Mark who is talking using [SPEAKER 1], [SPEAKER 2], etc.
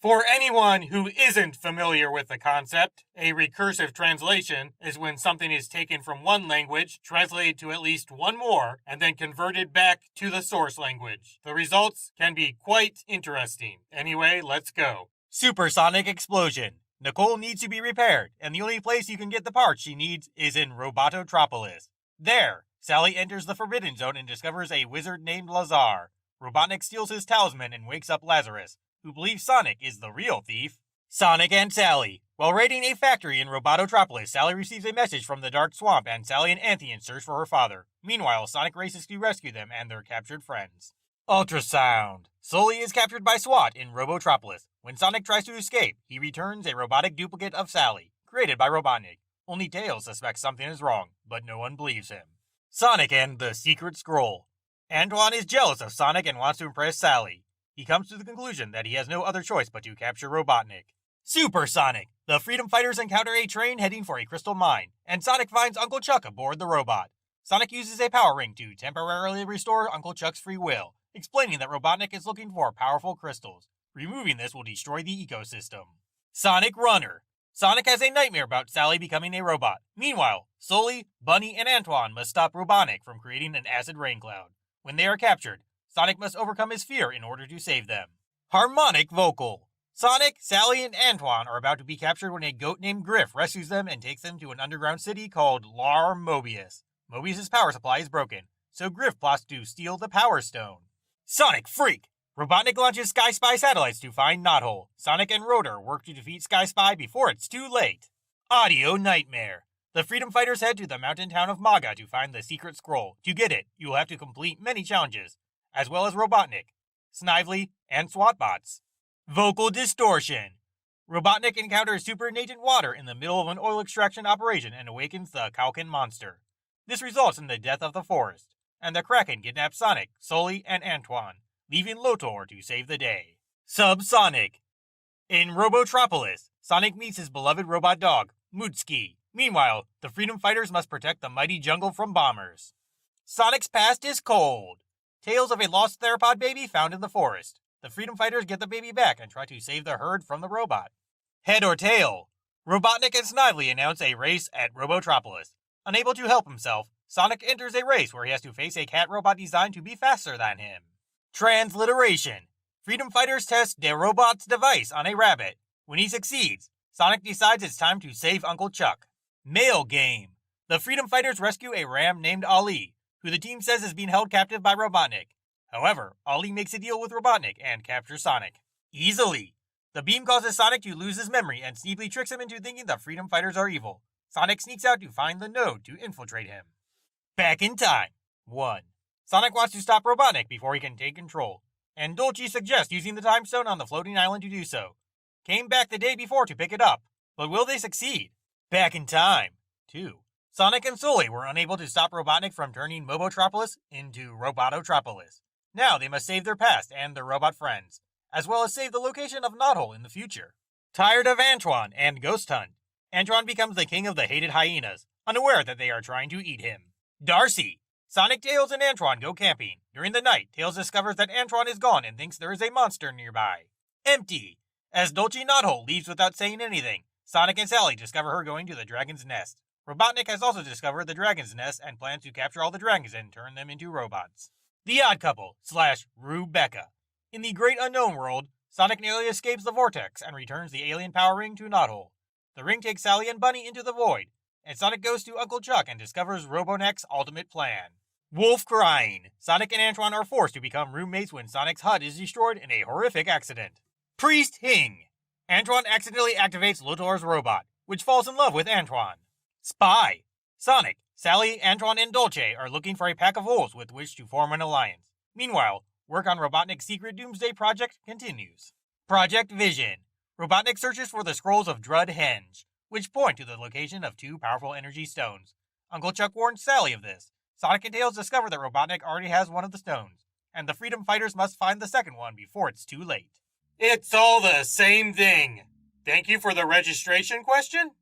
[SPEAKER 1] For anyone who isn't familiar with the concept, a recursive translation is when something is taken from one language, translated to at least one more, and then converted back to the source language. The results can be quite interesting. Anyway, let's go. Supersonic explosion. Nicole needs to be repaired, and the only place you can get the parts she needs is in Robototropolis. There, Sally enters the Forbidden Zone and discovers a wizard named Lazar. Robotnik steals his talisman and wakes up Lazarus, who believes Sonic is the real thief. Sonic and Sally. While raiding a factory in Robototropolis, Sally receives a message from the Dark Swamp, and Sally and Anthean search for her father. Meanwhile, Sonic races to rescue them and their captured friends. Ultrasound. Sully is captured by SWAT in Robotropolis. When Sonic tries to escape, he returns a robotic duplicate of Sally, created by Robotnik. Only Tails suspects something is wrong, but no one believes him. Sonic and the Secret Scroll. Antoine is jealous of Sonic and wants to impress Sally. He comes to the conclusion that he has no other choice but to capture Robotnik. Supersonic. The Freedom Fighters encounter a train heading for a crystal mine, and Sonic finds Uncle Chuck aboard the robot. Sonic uses a power ring to temporarily restore Uncle Chuck's free will, explaining that Robotnik is looking for powerful crystals. Removing this will destroy the ecosystem. Sonic Runner. Sonic has a nightmare about Sally becoming a robot. Meanwhile, Sully, Bunny, and Antoine must stop Robotnik from creating an acid rain cloud. When they are captured, Sonic must overcome his fear in order to save them. Harmonic Vocal. Sonic, Sally, and Antoine are about to be captured when a goat named Griff rescues them and takes them to an underground city called Lar Mobius. Mobius' power supply is broken, so Griff plots to steal the Power Stone. Sonic Freak. Robotnik launches Sky Spy satellites to find Knothole. Sonic and Rotor work to defeat Sky Spy before it's too late. Audio Nightmare. The Freedom Fighters head to the mountain town of Maga to find the secret scroll. To get it, you will have to complete many challenges, as well as Robotnik, Snively, and SWAT bots. Vocal Distortion. Robotnik encounters supernatant water in the middle of an oil extraction operation and awakens the Kalkin monster. This results in the death of the forest, and the Kraken kidnaps Sonic, Sully, and Antoine, leaving Lotor to save the day. Subsonic. In Robotropolis, Sonic meets his beloved robot dog, Mutski. Meanwhile, the Freedom Fighters must protect the mighty jungle from bombers. Sonic's past is cold. Tales of a lost theropod baby found in the forest. The Freedom Fighters get the baby back and try to save the herd from the robot. Head or Tail. Robotnik and Snively announce a race at Robotropolis. Unable to help himself, Sonic enters a race where he has to face a cat robot designed to be faster than him. Transliteration. Freedom Fighters test their robot's device on a rabbit. When he succeeds, Sonic decides it's time to save Uncle Chuck. Mail Game. The Freedom Fighters rescue a ram named Ali, who the team says is being held captive by Robotnik. However, Ali makes a deal with Robotnik and captures Sonic. Easily. The beam causes Sonic to lose his memory and Sneebly tricks him into thinking the Freedom Fighters are evil. Sonic sneaks out to find the node to infiltrate him. Back in Time. 1. Sonic wants to stop Robotnik before he can take control, and Dolce suggests using the Time Stone on the floating island to do so. Came back the day before to pick it up, but will they succeed? Back in Time. 2. Sonic and Sully were unable to stop Robotnik from turning Mobotropolis into Robototropolis. Now they must save their past and their robot friends, as well as save the location of Knothole in the future. Tired of Antoine and Ghost Hunt, Antoine becomes the king of the hated hyenas, unaware that they are trying to eat him. Darcy. Sonic, Tails, and Antoine go camping. During the night, Tails discovers that Antoine is gone and thinks there is a monster nearby. Empty. As Dolce Knothole leaves without saying anything, Sonic and Sally discover her going to the dragon's nest. Robotnik has also discovered the dragon's nest and plans to capture all the dragons and turn them into robots. The Odd Couple / Rebecca. In the Great Unknown World, Sonic nearly escapes the vortex and returns the alien power ring to Knothole. The ring takes Sally and Bunny into the void, and Sonic goes to Uncle Chuck and discovers Robonek's ultimate plan. Wolf Crying. Sonic and Antoine are forced to become roommates when Sonic's hut is destroyed in a horrific accident. Priest Hing. Antoine accidentally activates Lotor's robot, which falls in love with Antoine. Spy. Sonic, Sally, Antoine, and Dolce are looking for a pack of wolves with which to form an alliance. Meanwhile, work on Robotnik's secret Doomsday Project continues. Project Vision. Robotnik searches for the scrolls of Drud Henge, which point to the location of 2 powerful energy stones. Uncle Chuck warns Sally of this. Sonic and Tails discover that Robotnik already has one of the stones, and the Freedom Fighters must find the second one before it's too late. It's all the same thing. Thank you for the registration question?